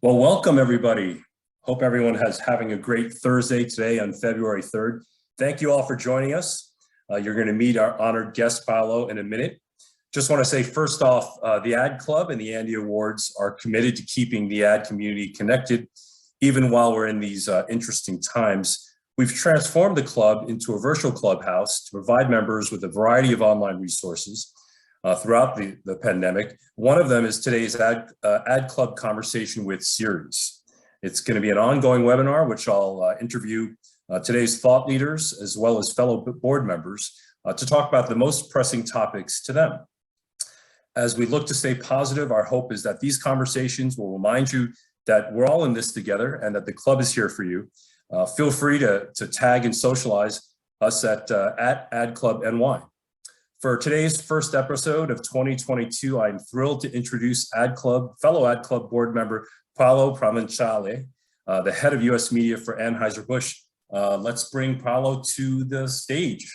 Well, welcome everybody. Hope everyone has having a great Thursday today on February 3rd. Thank you all for joining us. You're going to meet our honored guest, Paolo, in a minute. Just want to say first off, the Ad Club and the Andy Awards are committed to keeping the ad community connected, even while we're in these interesting times. We've transformed the club into a virtual clubhouse to provide members with a variety of online resources throughout the pandemic. One of them is today's Ad Club Conversation with series. It's going to be an ongoing webinar, which I'll interview today's thought leaders as well as fellow board members to talk about the most pressing topics to them. As we look to stay positive, our hope is that these conversations will remind you that we're all in this together and that the club is here for you. Feel free to tag and socialize us at AdClubNY. For today's first episode of 2022, I'm thrilled to introduce fellow Ad Club board member, Paolo Provinciali, the head of US media for Anheuser-Busch. Let's bring Paolo to the stage.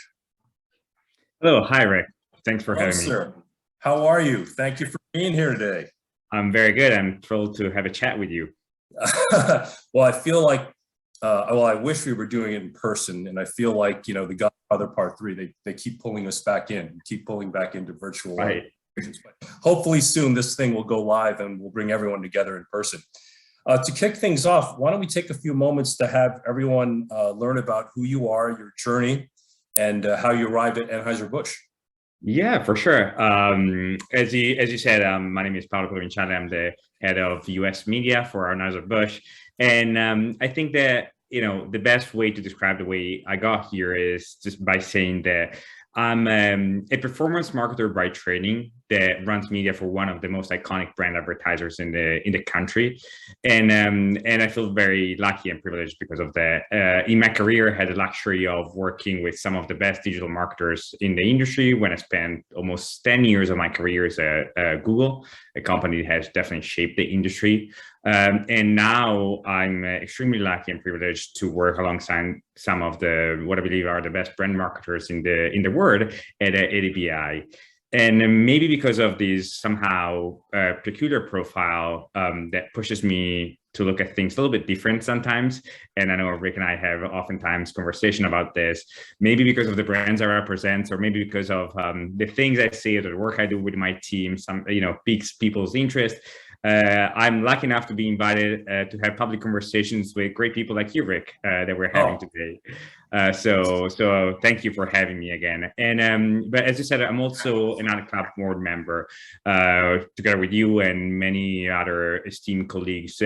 Hello, hi Rick. Thanks for having me. Sir. How are you? Thank you for being here today. I'm very good. I'm thrilled to have a chat with you. Well, I feel like, I wish we were doing it in person, and I feel like, the Godfather Part 3, they keep pulling us back in, keep pulling back into virtual. Right. But hopefully soon this thing will go live and we'll bring everyone together in person. To kick things off, why don't we take a few moments to have everyone learn about who you are, your journey, and how you arrived at Anheuser-Busch. Yeah, for sure. As you said, my name is Paolo Provinciali. I'm the head of US media for Anheuser-Busch. And I think that, the best way to describe the way I got here is just by saying that I'm a performance marketer by training that runs media for one of the most iconic brand advertisers in the country, and I feel very lucky and privileged because of that. In my career, I had the luxury of working with some of the best digital marketers in the industry. When I spent almost 10 years of my career at Google, a company that has definitely shaped the industry. And now I'm extremely lucky and privileged to work alongside some of what I believe are the best brand marketers in the world at ADPI. And maybe because of this somehow peculiar profile that pushes me to look at things a little bit different sometimes. And I know Rick and I have oftentimes conversation about this, maybe because of the brands I represent, or maybe because of the things I say or the work I do with my team, piques people's interest. I'm lucky enough to be invited to have public conversations with great people like you, Rick, that we're having today. So thank you for having me again. And but as you said, I'm also an Ad Club board member, together with you and many other esteemed colleagues.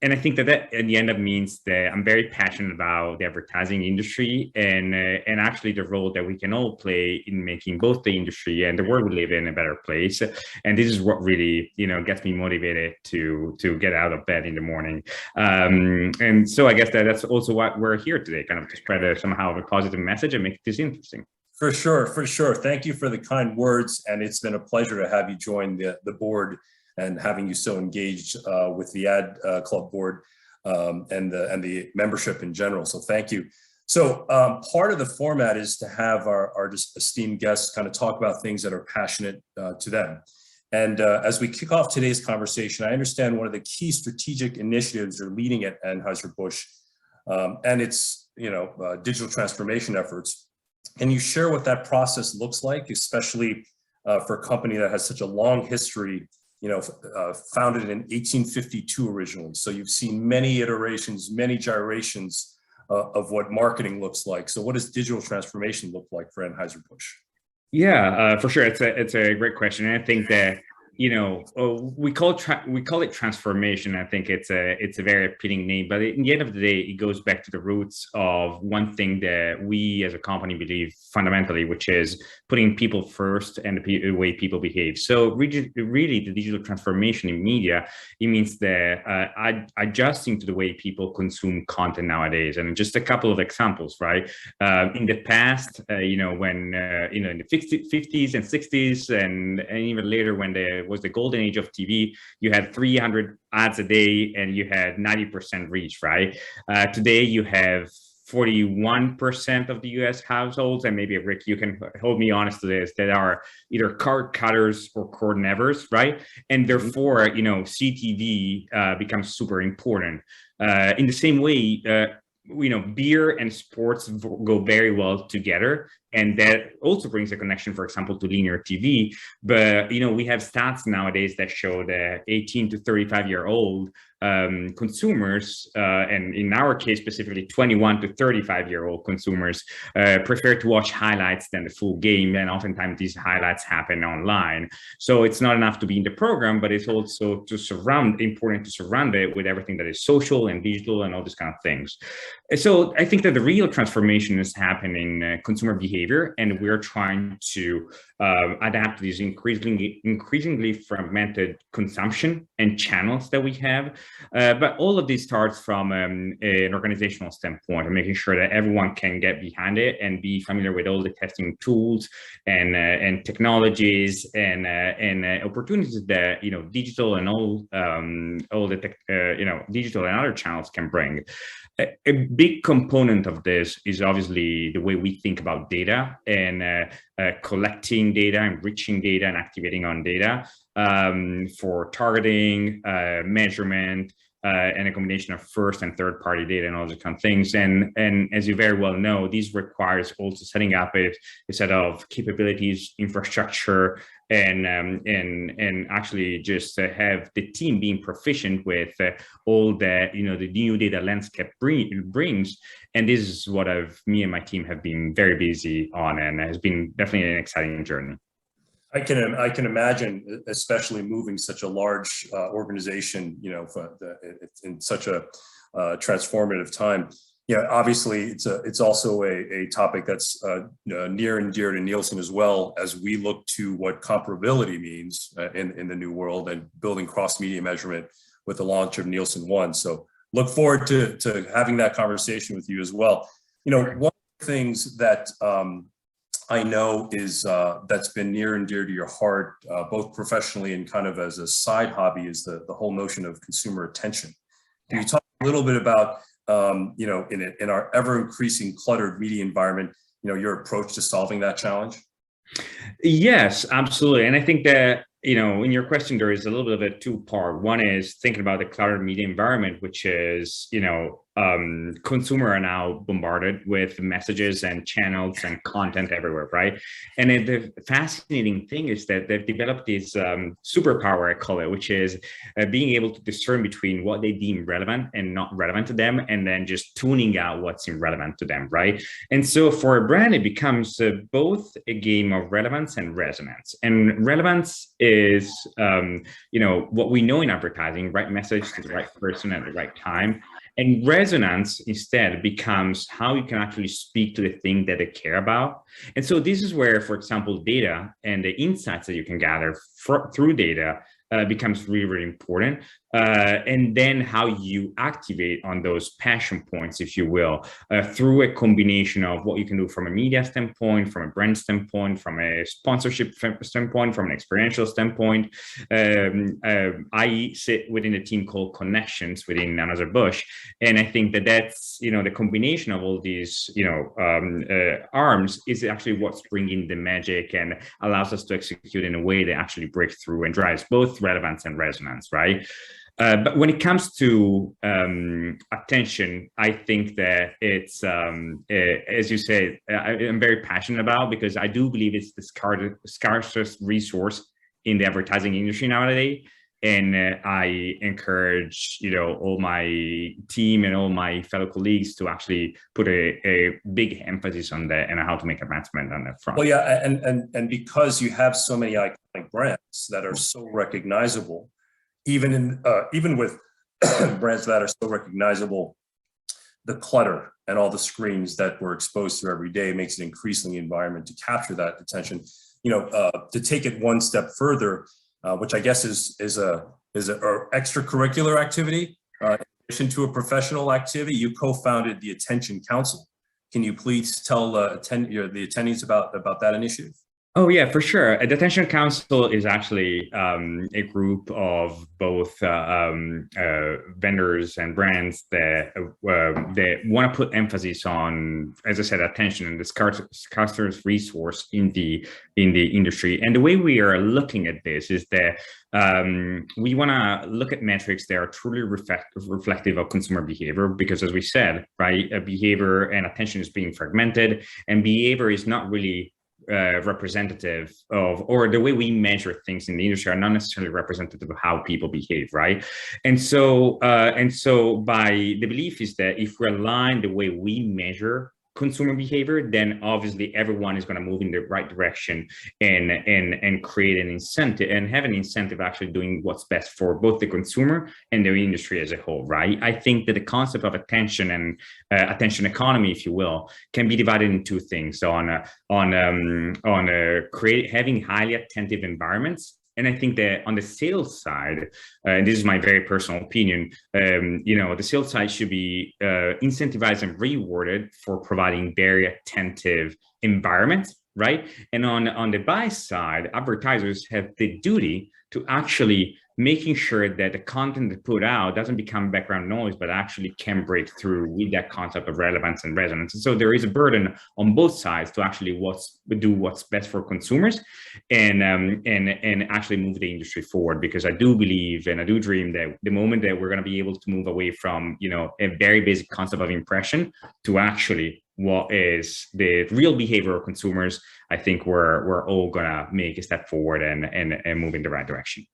And I think that at the end up means that I'm very passionate about the advertising industry and actually the role that we can all play in making both the industry and the world we live in a better place. And this is what really, gets me motivated to get out of bed in the morning. And so I guess that's also what we're here today, kind of to spread somehow a positive message and make this interesting. For sure. Thank you for the kind words. And it's been a pleasure to have you join the board and having you so engaged with the Ad Club board and the membership in general. So thank you. So part of the format is to have our esteemed guests kind of talk about things that are passionate to them. And as we kick off today's conversation, I understand one of the key strategic initiatives you're leading at Anheuser-Busch, and it's digital transformation efforts. Can you share what that process looks like, especially for a company that has such a long history? Founded in 1852 originally. So you've seen many iterations, many gyrations of what marketing looks like. So what does digital transformation look like for Anheuser-Busch? Yeah, for sure. It's a great question. And I think that, we call it transformation. I think it's a very appealing name, but in the end of the day, it goes back to the roots of one thing that we as a company believe fundamentally, which is putting people first and the way people behave. So really the digital transformation in media, it means that adjusting to the way people consume content nowadays. And just a couple of examples, right? In the past, when in the 50s and 60s and even later when there was the golden age of TV, you had 300 ads a day and you had 90% reach, right? Today you have 41% of the US households, and maybe Rick, you can hold me honest to this, that are either cord cutters or cord nevers, right? And therefore, you know, CTV becomes super important. In the same way, you know, beer and sports go very well together, and that also brings a connection, for example, to linear TV. But you know, we have stats nowadays that show that 18 to 35-year-old consumers, and in our case specifically 21 to 35-year-old consumers, prefer to watch highlights than the full game, and oftentimes these highlights happen online. So it's not enough to be in the program, but it's also important to surround it with everything that is social and digital and all these kind of things. So I think that the real transformation is happening in consumer behavior, and we're trying to adapt to these increasingly fragmented consumption and channels that we have. But all of this starts from an organizational standpoint, and making sure that everyone can get behind it and be familiar with all the testing tools and technologies and opportunities that, you know, digital and all the tech, you know, digital and other channels can bring. A big component of this is obviously the way we think about data and collecting data, enriching data, and activating on data for targeting, measurement, and a combination of first and third party data and all those kind of things. And as you very well know, this requires also setting up a set of capabilities, infrastructure, and actually just have the team being proficient with all the, you know, the new data landscape brings. And this is what me and my team have been very busy on, and has been definitely an exciting journey. I can imagine, especially moving such a large organization, you know, in such a transformative time. Yeah, obviously, it's also a topic that's near and dear to Nielsen as well, as we look to what comparability means in the new world and building cross-media measurement with the launch of Nielsen One. So look forward to having that conversation with you as well. You know, one of the things that I know is that's been near and dear to your heart, both professionally and kind of as a side hobby, is the whole notion of consumer attention. Can you talk a little bit about, you know, in our ever increasing cluttered media environment, you know, your approach to solving that challenge? Yes, absolutely. And I think that, you know, in your question, there is a little bit of a two-part. One is thinking about the cluttered media environment, which is, you know, consumer are now bombarded with messages and channels and content everywhere, right? And the fascinating thing is that they've developed this superpower, I call it, which is being able to discern between what they deem relevant and not relevant to them, and then just tuning out what's irrelevant to them, right? And so for a brand, it becomes both a game of relevance and resonance. And relevance is, you know, what we know in advertising, right message to the right person at the right time. And resonance instead becomes how you can actually speak to the thing that they care about. And so this is where, for example, data and the insights that you can gather through data becomes really, really important. And then how you activate on those passion points, if you will, through a combination of what you can do from a media standpoint, from a brand standpoint, from a sponsorship standpoint, from an experiential standpoint. I sit within a team called Connections within Anheuser-Busch, and I think that that's, you know, the combination of all these, you know, arms is actually what's bringing the magic and allows us to execute in a way that actually breaks through and drives both relevance and resonance, right? But when it comes to attention, I think that it's, as you said, I'm very passionate about, because I do believe it's the scarcest resource in the advertising industry nowadays. And I encourage, you know, all my team and all my fellow colleagues to actually put a big emphasis on that and how to make advancement on that front. Well, yeah, and because you have so many iconic brands that are so recognizable, even with brands that are so recognizable, the clutter and all the screens that we're exposed to every day makes it increasingly environment to capture that attention. You know, to take it one step further, which I guess is a extracurricular activity, in addition to a professional activity. You co-founded the Attention Council. Can you please tell the attendees about that initiative? Oh yeah, for sure. The Attention Council is actually a group of both vendors and brands that want to put emphasis on, as I said, attention and this customer's resource in the industry. And the way we are looking at this is that we want to look at metrics that are truly reflective of consumer behavior, because as we said, right, behavior and attention is being fragmented, and behavior is not really representative of, or the way we measure things in the industry are not necessarily representative of how people behave, right? And so by the belief is that if we align the way we measure consumer behavior, then obviously everyone is going to move in the right direction and create an incentive and have an incentive actually doing what's best for both the consumer and the industry as a whole, right? I think that the concept of attention and attention economy, if you will, can be divided into two things: having highly attentive environments. And I think that on the sales side, and this is my very personal opinion, the sales side should be incentivized and rewarded for providing very attentive environments, right? And on the buy side, advertisers have the duty to actually making sure that the content they put out doesn't become background noise, but actually can break through with that concept of relevance and resonance. And so there is a burden on both sides to actually do what's best for consumers and actually move the industry forward. Because I do believe and I do dream that the moment that we're going to be able to move away from, a very basic concept of impression to actually what is the real behavior of consumers, I think we're all gonna make a step forward and move in the right direction.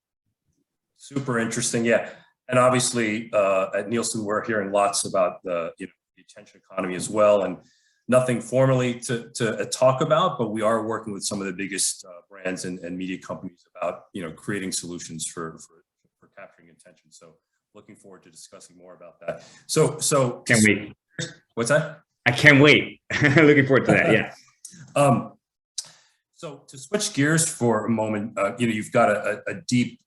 Super interesting. Yeah. And obviously at Nielsen, we're hearing lots about the attention economy as well, and nothing formally to talk about, but we are working with some of the biggest brands and media companies about, creating solutions for capturing attention. So looking forward to discussing more about that. So can't wait. What's that? I can't wait. Looking forward to that. Yeah. So to switch gears for a moment, you've got a deep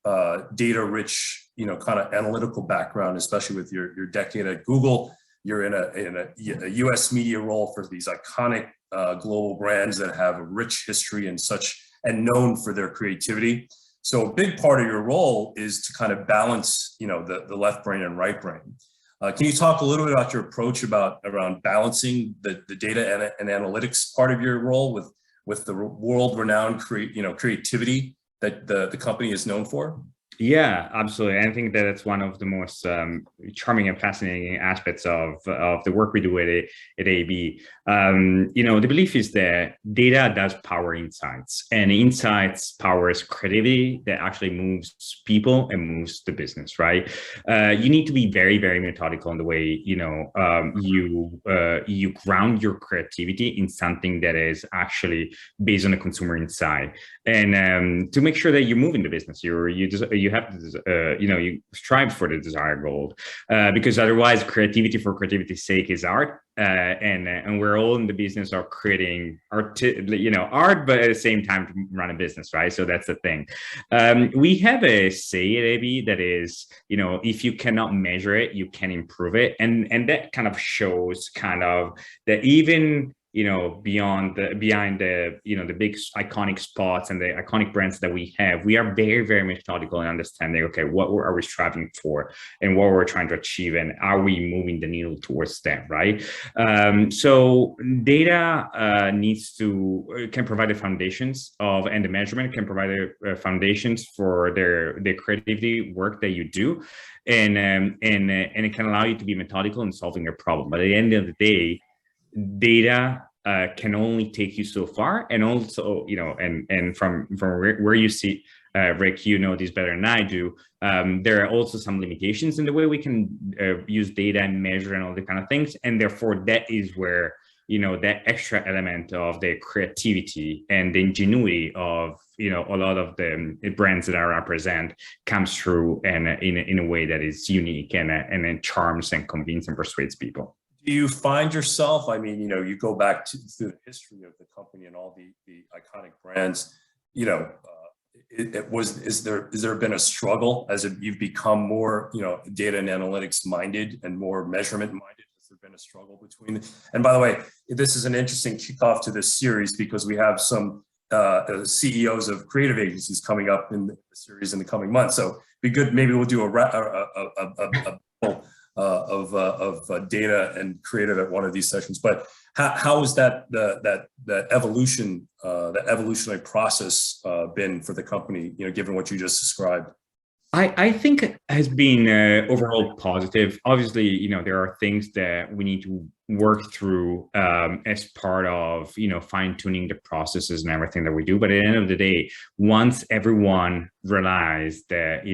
data-rich, kind of analytical background, especially with your decade at Google. You're in a U.S. media role for these iconic global brands that have a rich history and known for their creativity. So a big part of your role is to kind of balance, the left brain and right brain. Can you talk a little bit about your approach around balancing the data and analytics part of your role with the world-renowned creativity that the company is known for? Yeah, absolutely. I think that it's one of the most charming and fascinating aspects of the work we do at AB. The belief is that data does power insights, and insights powers creativity that actually moves people and moves the business, right? You need to be very, very methodical in the way, you ground your creativity in something that is actually based on a consumer insight, and to make sure that you're moving the business, you have to, you strive for the desired goal, because otherwise creativity for creativity's sake is art, and we're all in the business of creating art, but at the same time to run a business, right? So that's the thing. We have a say at AB that is, if you cannot measure it, you can improve it, and that kind of shows kind of that even behind the the big iconic spots and the iconic brands that we have, we are very, very methodical in understanding, okay, what are we striving for and what we're trying to achieve, and are we moving the needle towards that, right? So data can provide the foundations of, and the measurement can provide the foundations for the creativity work that you do, and it can allow you to be methodical in solving your problem. But at the end of the day, data can only take you so far, and also, and from where you see, Rick, this better than I do. There are also some limitations in the way we can use data and measure and all the kind of things, and therefore that is where that extra element of the creativity and the ingenuity of a lot of the brands that I represent comes through, and in a way that is unique and then charms and convinces and persuades people. Do you find yourself, you go back to the history of the company and all the iconic brands, is there been a struggle as you've become more, data and analytics minded and more measurement minded? Has there been a struggle between? And by the way, this is an interesting kickoff to this series because we have some CEOs of creative agencies coming up in the series in the coming months. So it'd be good. Maybe we'll do of data and creative at one of these sessions. But how has that evolution, that evolutionary process been for the company? Given what you just described. I think it has been overall positive. Obviously, there are things that we need to work through as part of, fine-tuning the processes and everything that we do. But at the end of the day, once everyone realized that,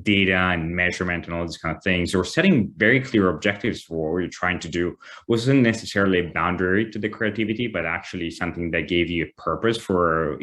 data and measurement and all these kind of things, or setting very clear objectives for what we're trying to do wasn't necessarily a boundary to the creativity, but actually something that gave you a purpose for,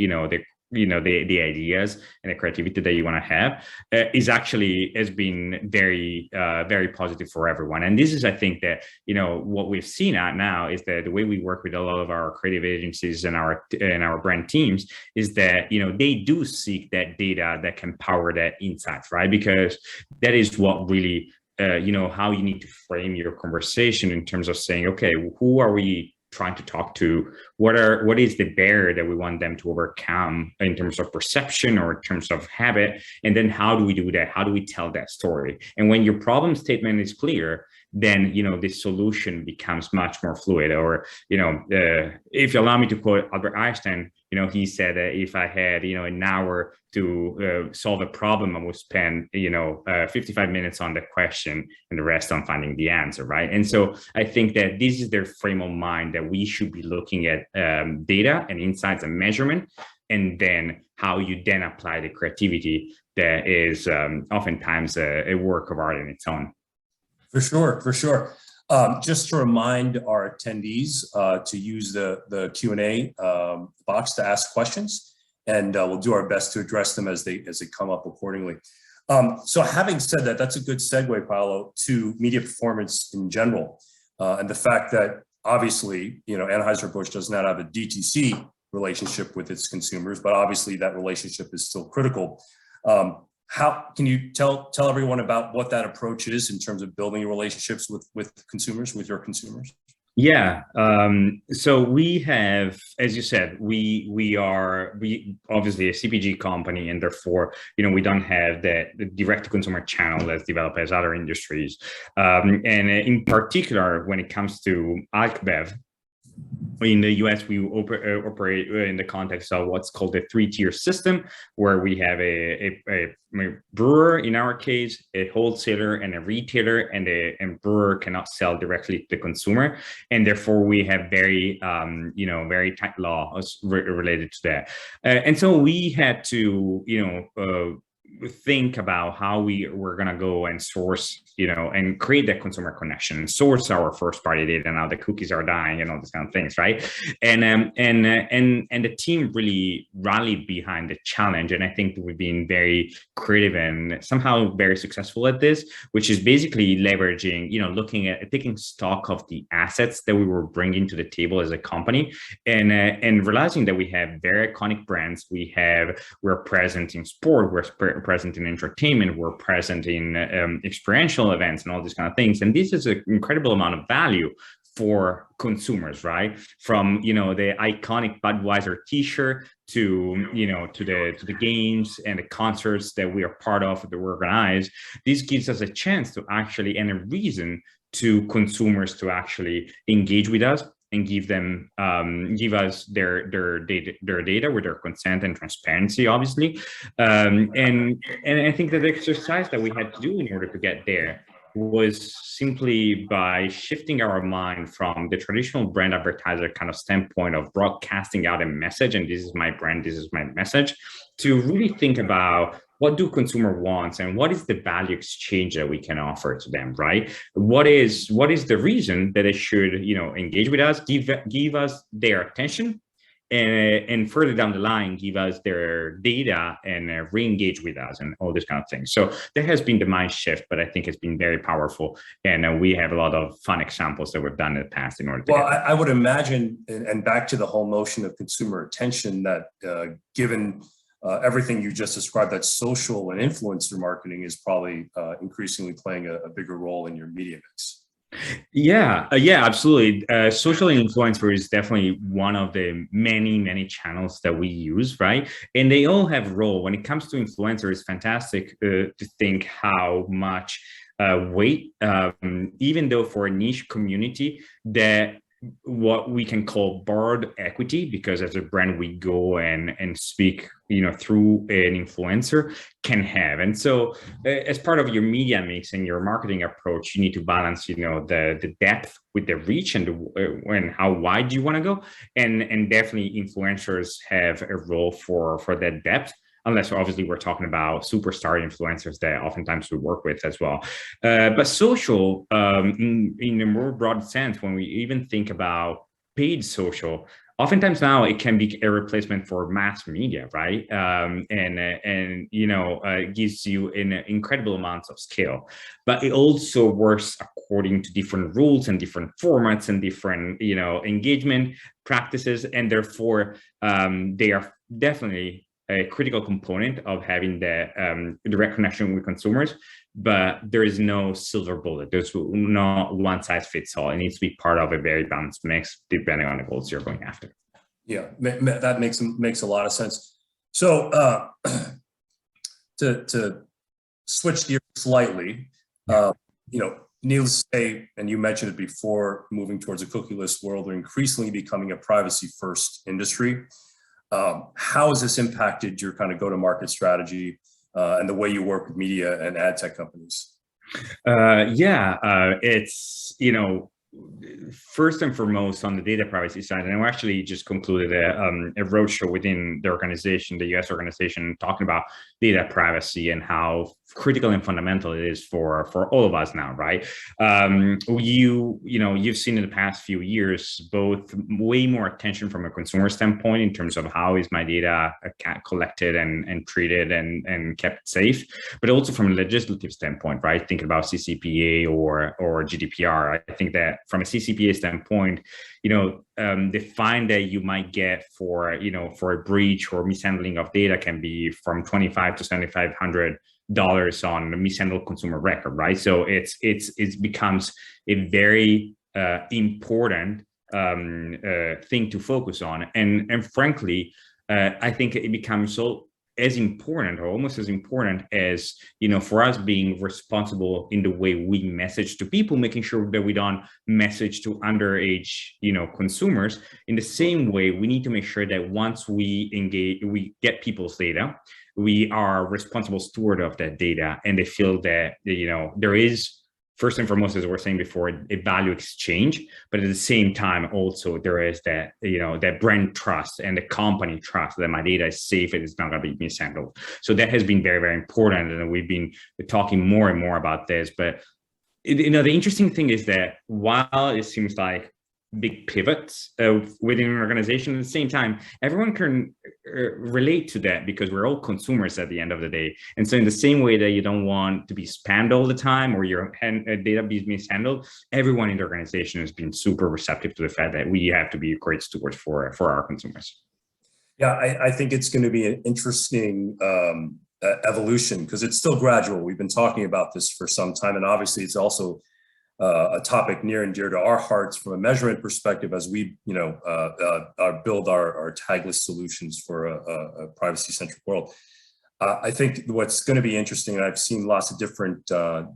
the ideas and the creativity that you want to have has been very very positive for everyone. And this is, I think, that what we've seen now is that the way we work with a lot of our creative agencies and our brand teams is that they do seek that data that can power that insights, right? Because that is what really how you need to frame your conversation in terms of saying, okay, who are we trying to talk to? What is the barrier that we want them to overcome in terms of perception or in terms of habit? And then how do we do that? How do we tell that story? And when your problem statement is clear, then the solution becomes much more fluid. Or if you allow me to quote Albert Einstein, he said that if I had an hour to solve a problem, I would spend 55 minutes on the question and the rest on finding the answer, right? And so I think that this is their frame of mind, that we should be looking at data and insights and measurement, and then how you then apply the creativity that is oftentimes a work of art in its own. For sure. Just to remind our attendees to use the Q&A box to ask questions, and we'll do our best to address them as they come up accordingly. So having said that, that's a good segue, Paolo, to media performance in general, and the fact that obviously, Anheuser-Busch does not have a DTC relationship with its consumers, but obviously that relationship is still critical. How can you tell everyone about what that approach is in terms of building relationships with consumers, with your consumers? Yeah. So we have, as you said, we obviously a CPG company, and therefore, we don't have the direct to consumer channel that's developed as other industries. And in particular, when it comes to AlcBev, in the US, we operate in the context of what's called a 3-tier system, where we have a brewer, in our case, a wholesaler and a retailer, and a brewer cannot sell directly to the consumer. And therefore, we have very, very tight laws related to that. And so we had to, think about how we were going to go and source, and create that consumer connection, and source our first party data. Now the cookies are dying and all these kind of things, right? And the team really rallied behind the challenge, and I think we've been very creative and somehow very successful at this, which is basically leveraging, looking at taking stock of the assets that we were bringing to the table as a company, and realizing that we have very iconic brands. We're present in sport, we're present in entertainment, we're present in experiential events and all these kind of things. And this is an incredible amount of value for consumers, right? From the iconic Budweiser T-shirt to to the games and the concerts that we are part of, that we organize. This gives us a chance to actually, and a reason to consumers to actually engage with us and give us their data with their consent and transparency, obviously. And I think that the exercise that we had to do in order to get there was simply by shifting our mind from the traditional brand advertiser kind of standpoint of broadcasting out a message, and this is my brand, this is my message, to really think about what do consumer wants and what is the value exchange that we can offer to them, right? What is the reason that they should, engage with us, give us their attention, and further down the line, give us their data and re-engage with us and all this kind of things. So there has been the mind shift, but I think it's been very powerful. And we have a lot of fun examples that we've done in the past in order to. Well, I would imagine, and back to the whole notion of consumer attention, that given everything you just described, that social and influencer marketing is probably increasingly playing a bigger role in your media mix. Yeah, absolutely. Social influencer is definitely one of the many channels that we use, right? And they all have a role. When it comes to influencers, it's fantastic to think how much weight, even though for a niche community, that what we can call broad equity, because as a brand we go and speak, through an influencer can have. And so as part of your media mix and your marketing approach, you need to balance, the depth with the reach and how wide you want to go. And definitely influencers have a role for that depth, unless obviously we're talking about superstar influencers that oftentimes we work with as well. But social, in a more broad sense, when we even think about paid social, oftentimes now it can be a replacement for mass media, right? It gives you an incredible amounts of scale, but it also works according to different rules and different formats and different engagement practices, and therefore they are definitely a critical component of having the direct connection with consumers. But there is no silver bullet. There's no one size fits all. It needs to be part of a very balanced mix depending on the goals you're going after. Yeah, that makes a lot of sense. So to switch gears slightly, needless to say, and you mentioned it before, moving towards a cookieless world, we're increasingly becoming a privacy-first industry. How has this impacted your kind of go-to-market strategy and the way you work with media and ad tech companies? It's, first and foremost on the data privacy side, and we actually just concluded a roadshow within the organization, the US organization, talking about data privacy and how critical and fundamental it is for all of us now, right? You've seen in the past few years both way more attention from a consumer standpoint in terms of how is my data collected and treated and kept safe, but also from a legislative standpoint, right? Thinking about CCPA or GDPR. I think that from a CCPA standpoint, the fine that you might get for a breach or mishandling of data can be from $25 to $7,500 on mishandled consumer record, right? So it becomes a very important thing to focus on, and frankly, I think it becomes so as important or almost as important as for us being responsible in the way we message to people, making sure that we don't message to underage consumers. In the same way, we need to make sure that once we engage, we get people's data, we are responsible steward of that data, and they feel that there is, first and foremost, as we were saying before, a value exchange, but at the same time, also there is that, that brand trust and the company trust that my data is safe and it's not going to be mishandled. So that has been very, very important. And we've been talking more and more about this, but the interesting thing is that while it seems like big pivots within an organization, at the same time, everyone can relate to that because we're all consumers at the end of the day. And so in the same way that you don't want to be spammed all the time or your data be mishandled, everyone in the organization has been super receptive to the fact that we have to be great stewards for our consumers. Yeah, I think it's going to be an interesting evolution because it's still gradual. We've been talking about this for some time, and obviously it's also a topic near and dear to our hearts from a measurement perspective as we, build our tagless solutions for a privacy-centric world. I think what's going to be interesting, and I've seen lots of different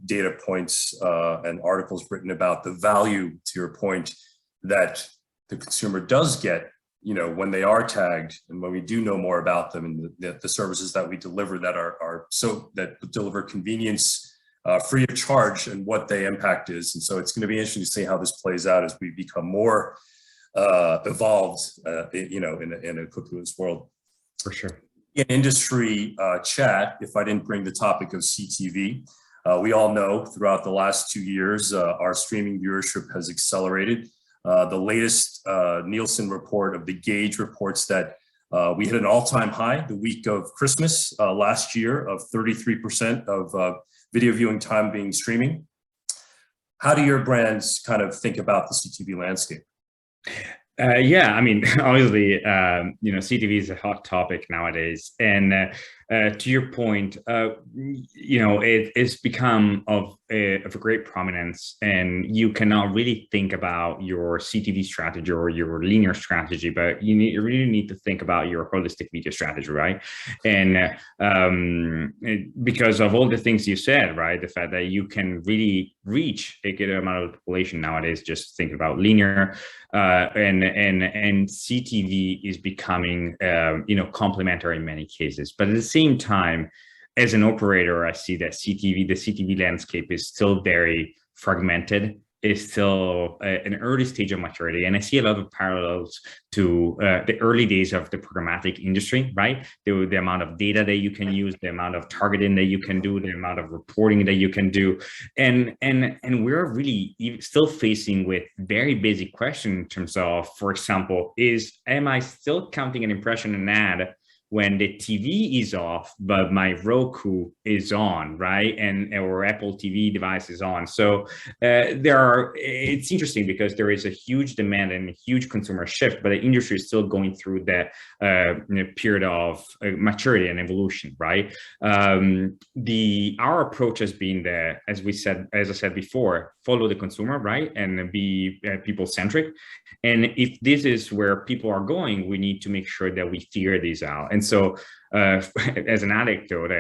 data points and articles written about the value, to your point, that the consumer does get, when they are tagged and when we do know more about them and the services that we deliver that that deliver convenience free of charge and what the impact is. And so it's going to be interesting to see how this plays out as we become more evolved, in a cookieless world. For sure. In industry chat, if I didn't bring the topic of CTV, we all know throughout the last 2 years, our streaming viewership has accelerated. The latest Nielsen report of the Gauge reports that we hit an all-time high the week of Christmas last year of 33% of video viewing time being streaming. How do your brands kind of think about the CTV landscape? Obviously, CTV is a hot topic nowadays, and to your point, it's become of a great prominence, and you cannot really think about your CTV strategy or your linear strategy, but you really need to think about your holistic media strategy, right? And because of all the things you said, right, the fact that you can really reach a good amount of the population nowadays, just thinking about linear, and CTV is becoming complementary in many cases. But at the same time, as an operator, I see that the CTV landscape is still very fragmented, is still an early stage of maturity. And I see a lot of parallels to the early days of the programmatic industry, right? The amount of data that you can use, the amount of targeting that you can do, the amount of reporting that you can do. And we're really still facing with very basic questions in terms of, for example, am I still counting an impression in an ad when the TV is off, but my Roku is on, right? Or Apple TV device is on. So it's interesting because there is a huge demand and a huge consumer shift, but the industry is still going through that period of maturity and evolution, right? Our approach has been that, as I said before, follow the consumer, right? And be people-centric. And if this is where people are going, we need to make sure that we figure these out. And so, as an anecdote,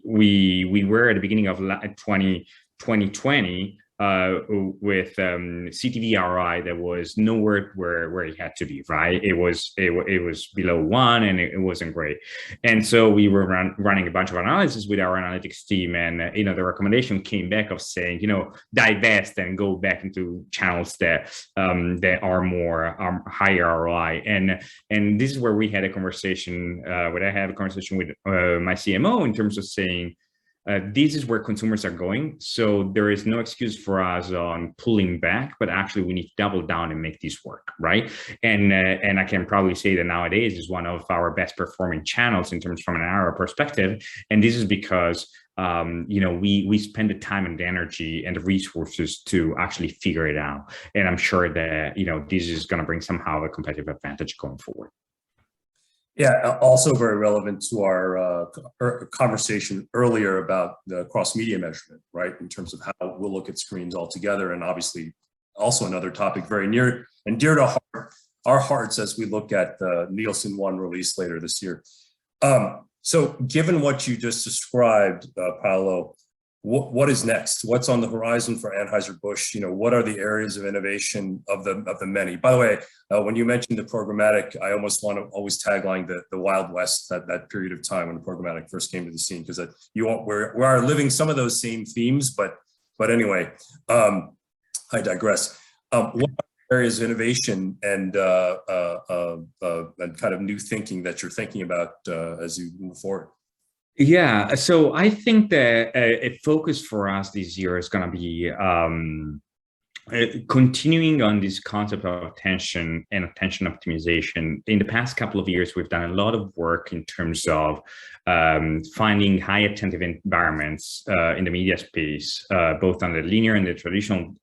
we were at the beginning of 2020 with CTV ROI that was nowhere where it had to be, right? It was below 1, and it wasn't great. And so we were running a bunch of analysis with our analytics team, and the recommendation came back of saying, divest and go back into channels that are more higher ROI. And this is where we had a conversation. When I had a conversation with my CMO in terms of saying, this is where consumers are going. So there is no excuse for us on pulling back, but actually we need to double down and make this work, right? And I can probably say that nowadays is one of our best performing channels in terms from an ROI perspective. And this is because we spend the time and the energy and the resources to actually figure it out. And I'm sure that this is going to bring somehow a competitive advantage going forward. Yeah, also very relevant to our conversation earlier about the cross-media measurement, right? In terms of how we'll look at screens altogether, and obviously also another topic very near and dear to our hearts as we look at the Nielsen One release later this year. So given what you just described, Paolo, what is next? What's on the horizon for Anheuser-Busch? What are the areas of innovation of the many? By the way, when you mentioned the programmatic, I almost want to always tagline the Wild West, that period of time when the programmatic first came to the scene, because we are living some of those same themes. But anyway, I digress. What areas of innovation and kind of new thinking that you're thinking about as you move forward? Yeah, so I think that a focus for us this year is going to be continuing on this concept of attention and attention optimization. In the past couple of years, we've done a lot of work in terms of finding high attentive environments in the media space, both on the linear and the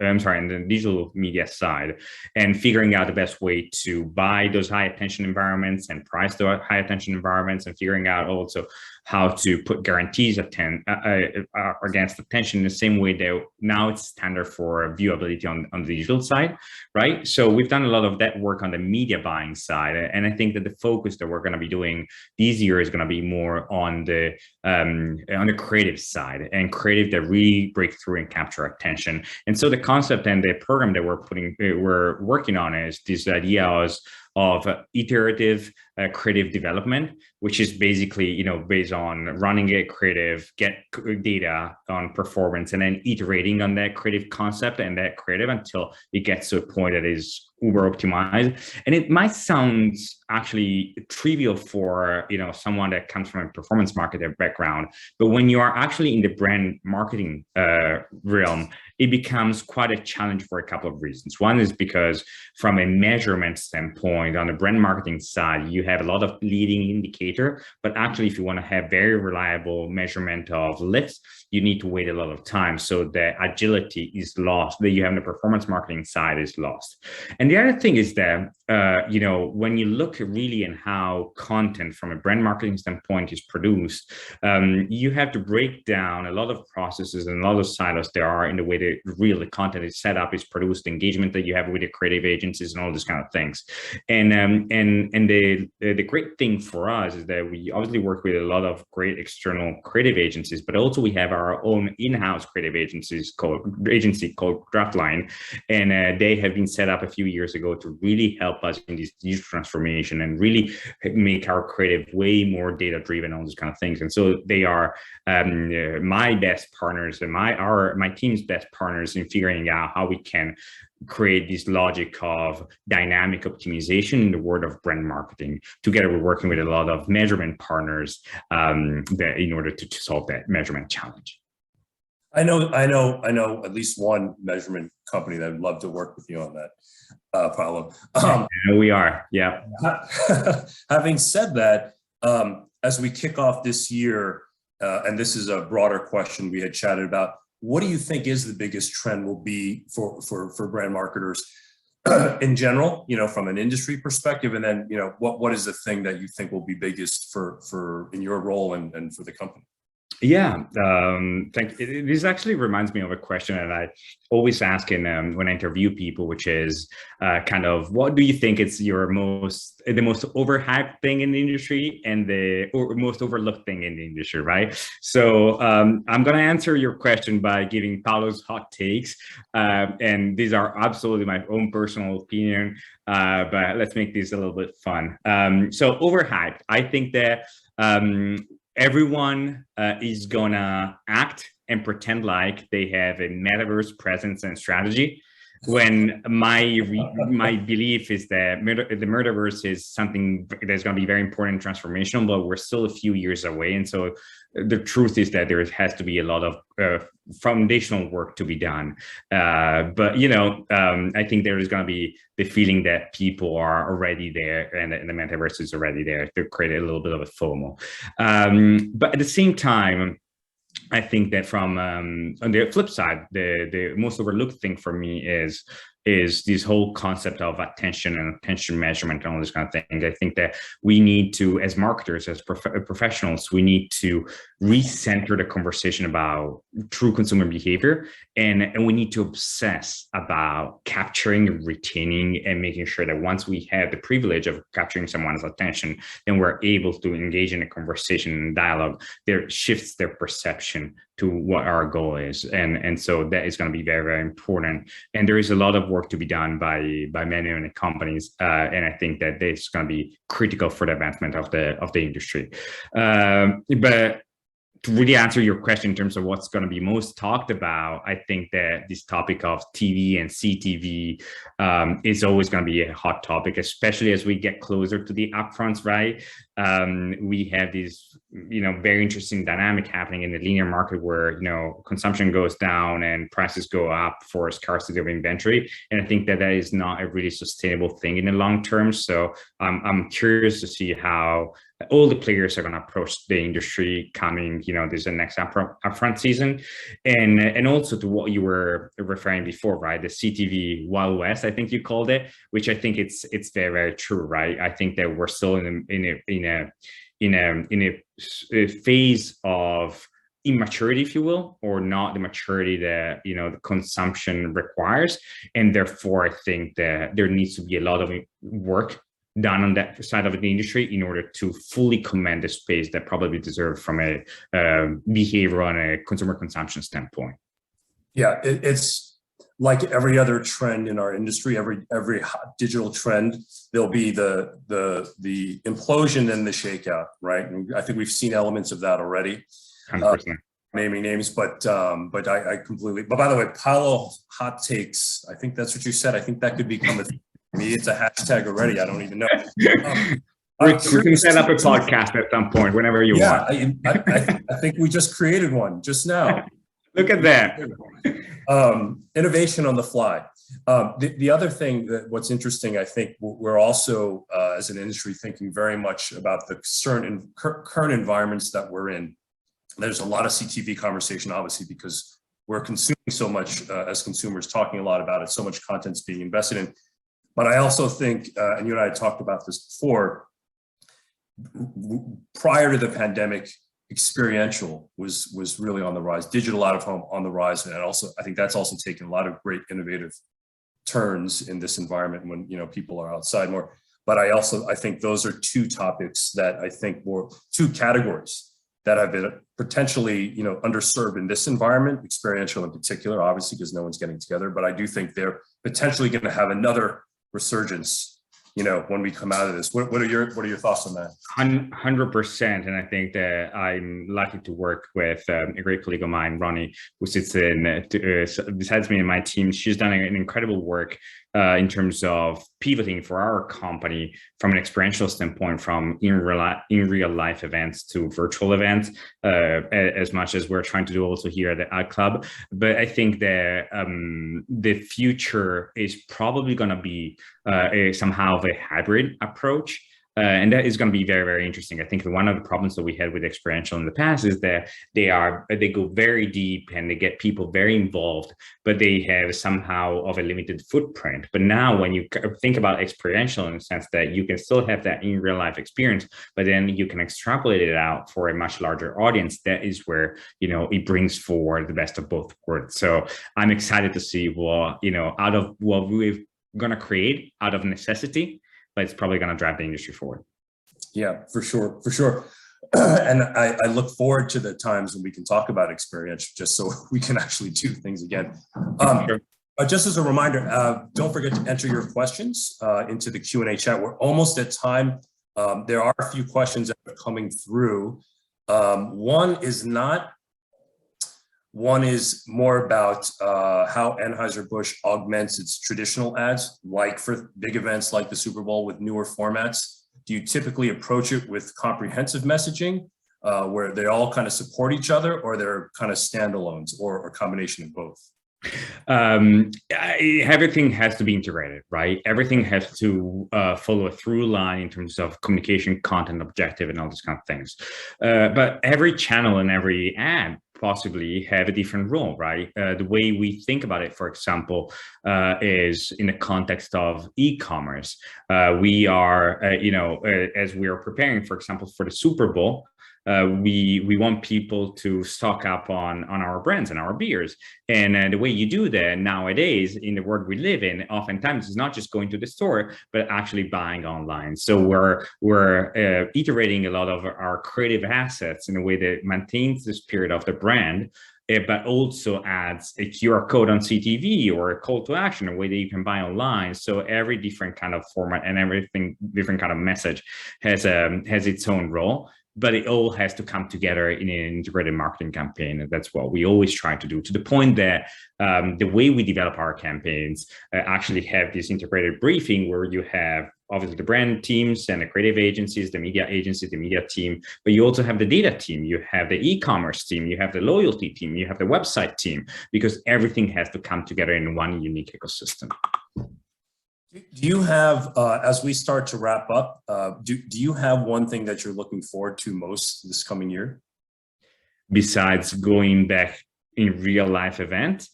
and the digital media side, and figuring out the best way to buy those high attention environments and price those high attention environments, and figuring out also how to put guarantees against attention in the same way that now it's standard for viewability on the digital side, right? So we've done a lot of that work on the media buying side, and I think that the focus that we're going to be doing this year is going to be more on the creative side, and creative that really break through and capture attention. And so the concept and the program that we're working on is this idea of iterative creative development, which is basically, based on running a creative, get data on performance, and then iterating on that creative concept and that creative until it gets to a point that is uber optimized. And it might sound actually trivial for, someone that comes from a performance marketer background, but when you are actually in the brand marketing realm, it becomes quite a challenge for a couple of reasons. One is because from a measurement standpoint, point, on the brand marketing side, you have a lot of leading indicator, but actually if you want to have very reliable measurement of lifts, you need to wait a lot of time. So the agility is lost that you have on the performance marketing side is lost. And the other thing is that, when you look really in how content from a brand marketing standpoint is produced, you have to break down a lot of processes and a lot of silos there are in the way that really the content is set up, is produced, engagement that you have with the creative agencies and all these kind of things. And the great thing for us is that we obviously work with a lot of great external creative agencies, but also we have our own in-house creative agency called Draftline, and they have been set up a few years ago to really help us in this digital transformation and really make our creative way more data driven, all these kind of things. And so they are my best partners and my team's best partners in figuring out how we can create this logic of dynamic optimization in the world of brand marketing. Together, we're working with a lot of measurement partners in order to solve that measurement challenge. I know at least one measurement company that would love to work with you on that, Paolo. We are, yeah. Having said that, as we kick off this year, and this is a broader question we had chatted about, what do you think is the biggest trend will be for brand marketers in general, from an industry perspective? And then, what is the thing that you think will be biggest for in your role and for the company? Yeah, thank you. This actually reminds me of a question that I always ask when I interview people, which is kind of, what do you think is the most overhyped thing in the industry and the most overlooked thing in the industry, right? So I'm going to answer your question by giving Paolo's hot takes, and these are absolutely my own personal opinion, but let's make this a little bit fun. So overhyped, I think that everyone is gonna act and pretend like they have a metaverse presence and strategy, when my belief is that the metaverse is something that's going to be very important and transformational, but we're still a few years away. And so the truth is that there has to be a lot of foundational work to be done. But I think there is going to be the feeling that people are already there, and the metaverse is already there to create a little bit of a FOMO. But at the same time, I think that from on the flip side, the most overlooked thing for me is this whole concept of attention and attention measurement and all this kind of thing. I think that we need to, as marketers, as professionals, we need to recenter the conversation about true consumer behavior, and we need to obsess about capturing, retaining, and making sure that once we have the privilege of capturing someone's attention, then we're able to engage in a conversation and dialogue that shifts their perception to what our goal is. And so that is going to be very, very important. And there is a lot of work to be done by many companies. And I think that this is going to be critical for the advancement of the industry. But to really answer your question in terms of what's going to be most talked about, I think that this topic of TV and CTV is always going to be a hot topic, especially as we get closer to the upfronts, right? We have this, very interesting dynamic happening in the linear market where, consumption goes down and prices go up for scarcity of inventory. And I think that is not a really sustainable thing in the long term. So I'm curious to see how all the players are going to approach the industry coming, there's a next upfront season. And also to what you were referring before, right? The CTV Wild West, I think you called it, which I think it's very, very true, right? I think that we're still in a phase of immaturity, if you will, or not the maturity that the consumption requires. And therefore, I think that there needs to be a lot of work done on that side of the industry in order to fully command the space that probably deserves from a behavioral and a consumer consumption standpoint. Yeah, it's like every other trend in our industry, every hot digital trend, there'll be the implosion and the shakeout, right? And I think we've seen elements of that already. 100%. Naming names, but I completely. But by the way, Paolo hot takes. I think that's what you said. I think that could become a. Me, it's a hashtag already. I don't even know. We can set up a podcast at some point, whenever you want. I think we just created one just now. Look at that. Innovation on the fly. The other thing that what's interesting, I think we're also as an industry thinking very much about the current environments that we're in. There's a lot of CTV conversation, obviously, because we're consuming so much as consumers, talking a lot about it, so much content's being invested in. But I also think, and you and I talked about this before, prior to the pandemic, experiential was really on the rise, digital out of home on the rise. And also, I think that's also taken a lot of great innovative turns in this environment when, people are outside more. But I think those are two topics that I think two categories that have been potentially, underserved in this environment, experiential in particular, obviously, because no one's getting together. But I do think they're potentially going to have another resurgence, when we come out of this. What are your thoughts on that? 100%. And I think that I'm lucky to work with a great colleague of mine, Ronnie, who sits in besides me and my team. She's done an incredible work in terms of pivoting for our company from an experiential standpoint, from in real life events to virtual events, as much as we're trying to do also here at the Ad Club. But I think that the future is probably going to be somehow a hybrid approach. And that is going to be very, very interesting. I think one of the problems that we had with experiential in the past is that they go very deep and they get people very involved, but they have somehow of a limited footprint. But now when you think about experiential in the sense that you can still have that in real life experience, but then you can extrapolate it out for a much larger audience, that is where, it brings forward the best of both worlds. So I'm excited to see what, out of what we're going to create out of necessity, but it's probably going to drive the industry forward. Yeah, for sure. And I look forward to the times when we can talk about experience, just so we can actually do things again. Sure. Just as a reminder, don't forget to enter your questions into the Q&A chat. We're almost at time. There are a few questions that are coming through. One is more about how Anheuser-Busch augments its traditional ads, like for big events like the Super Bowl with newer formats. Do you typically approach it with comprehensive messaging where they all kind of support each other, or they're kind of standalones, or a combination of both? Everything has to be integrated, right? Everything has to follow a through line in terms of communication, content, objective, and all these kind of things. But every channel and every ad possibly have a different role, right? The way we think about it, for example, is in the context of e-commerce. We are, as we are preparing, for example, for the Super Bowl, we want people to stock up on our brands and our beers. And the way you do that nowadays in the world we live in, oftentimes is not just going to the store, but actually buying online. So we're iterating a lot of our creative assets in a way that maintains the spirit of the brand, but also adds a QR code on CTV or a call to action, a way that you can buy online. So every different kind of format and everything different kind of message has its own role. But it all has to come together in an integrated marketing campaign. And that's what we always try to do, to the point that the way we develop our campaigns actually have this integrated briefing where you have obviously the brand teams and the creative agencies, the media agency, the media team, but you also have the data team, you have the e-commerce team, you have the loyalty team, you have the website team, because everything has to come together in one unique ecosystem. Do you have, as we start to wrap up, do you have one thing that you're looking forward to most this coming year? Besides going back in real life event?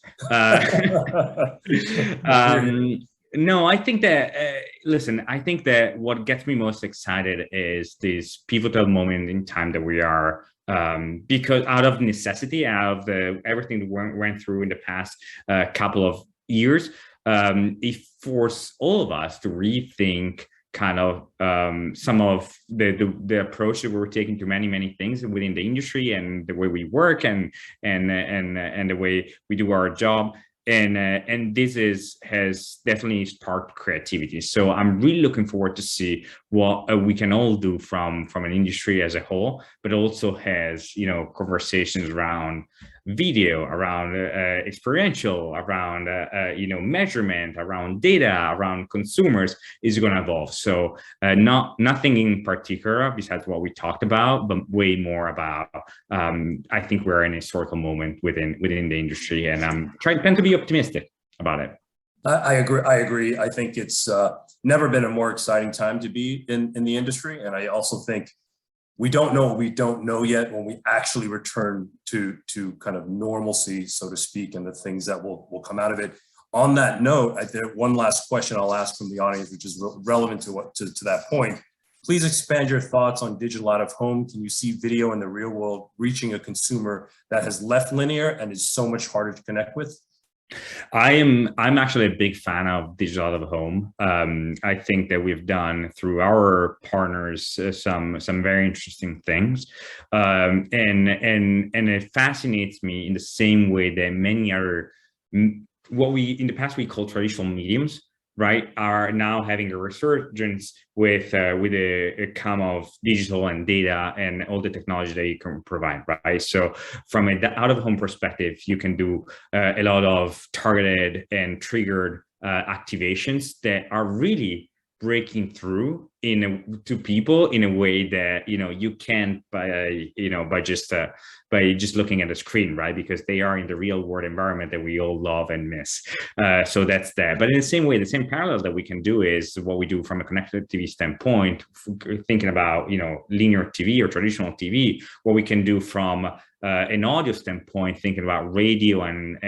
No, I think that, listen, I think that what gets me most excited is this pivotal moment in time that we are, because out of necessity, out of everything that we went through in the past couple of years, it forced all of us to rethink kind of some of the approach that we're taking to many things within the industry and the way we work and the way we do our job. And this has definitely sparked creativity. So I'm really looking forward to see what we can all do from an industry as a whole, but also has, conversations around video, around experiential, around, measurement, around data, around consumers is going to evolve. So nothing in particular besides what we talked about, but way more about, I think we're in a historical moment within the industry, and I'm tend to be optimistic about it. I agree. I agree. I think it's never been a more exciting time to be in the industry. And I also think we don't know what we don't know yet when we actually return to kind of normalcy, so to speak, and the things that will come out of it. On that note, I think one last question I'll ask from the audience, which is relevant to that point. Please expand your thoughts on digital out of home. Can you see video in the real world reaching a consumer that has left linear and is so much harder to connect with? I'm actually a big fan of digital out of home. I think that we've done through our partners some very interesting things, and it fascinates me in the same way that many other what we in the past we call traditional mediums, right, are now having a resurgence with a come of digital and data and all the technology that you can provide, right? So from an out of home perspective, you can do a lot of targeted and triggered activations that are really breaking through to people in a way that you can't by just looking at a screen, right? Because they are in the real world environment that we all love and miss. So that's that. But in the same way, the same parallel that we can do is what we do from a connected TV standpoint, thinking about linear TV or traditional TV, what we can do from an audio standpoint, thinking about radio and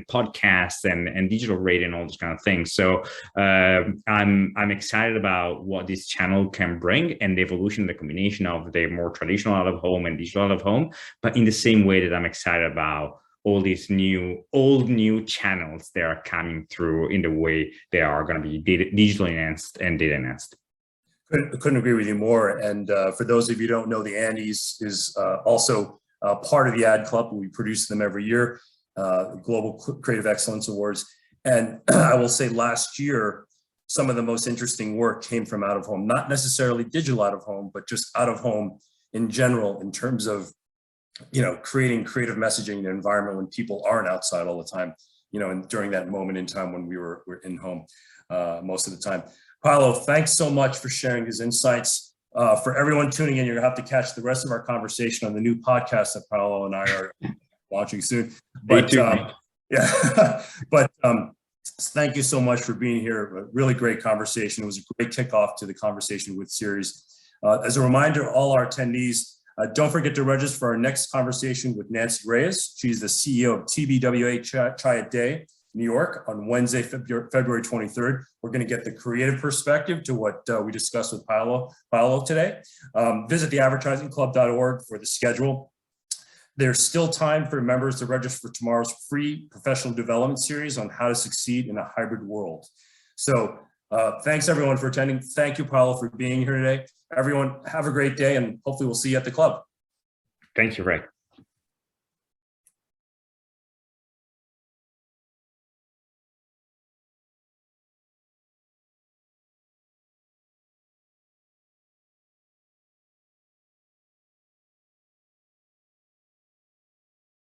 podcasts and digital radio and all those kind of things. So I'm excited about what this channel can bring and the evolution, the combination of the more traditional out of home and digital out of home, but in the same way that I'm excited about all these old new channels that are coming through in the way they are going to be digitally enhanced and data enhanced. Couldn't agree with you more. And for those of you who don't know, the Andes is also part of the Ad Club. We produce them every year, Global Creative Excellence Awards. And I will say last year, some of the most interesting work came from out of home, not necessarily digital out of home, but just out of home in general, in terms of, creating creative messaging in an environment when people aren't outside all the time, and during that moment in time when we're in home most of the time. Paolo, thanks so much for sharing these insights. For everyone tuning in, you're gonna have to catch the rest of our conversation on the new podcast that Paolo and I are launching soon. But yeah, but thank you so much for being here. A really great conversation. It was a great kickoff to the Conversation with series. As a reminder, all our attendees, don't forget to register for our next conversation with Nancy Reyes. She's the CEO of TBWA Chai a Day, New York, on Wednesday, February 23rd. We're going to get the creative perspective to what we discussed with Paolo today. Visit theadvertisingclub.org for the schedule. There's still time for members to register for tomorrow's free professional development series on how to succeed in a hybrid world. So thanks everyone for attending. Thank you, Paolo, for being here today. Everyone, have a great day, and hopefully we'll see you at the club. Thank you, Ray.